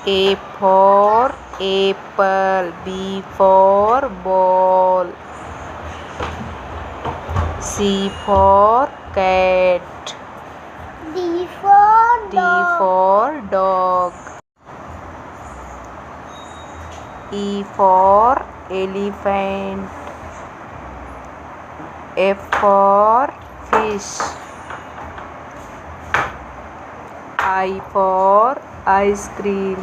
A for apple, B for ball, C for cat, D for dog, E for elephant, F for fish, I for ice cream,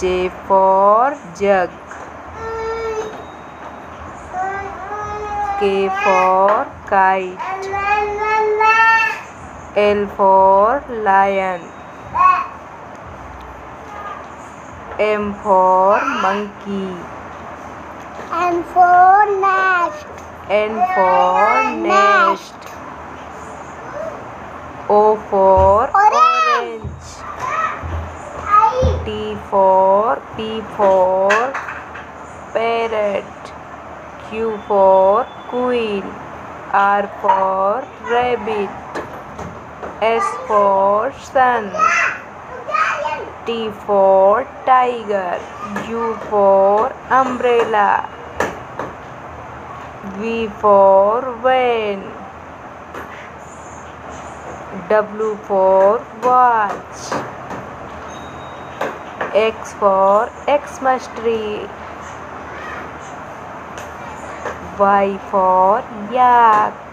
J for jug, K for kite, L for lion, M for monkey, N for nest. N for nest, O for orange, P for parrot, Q for queen, R for rabbit, S for sun, T for tiger, U for umbrella, V for van, W for watch, X for Xmas tree, Y for yak,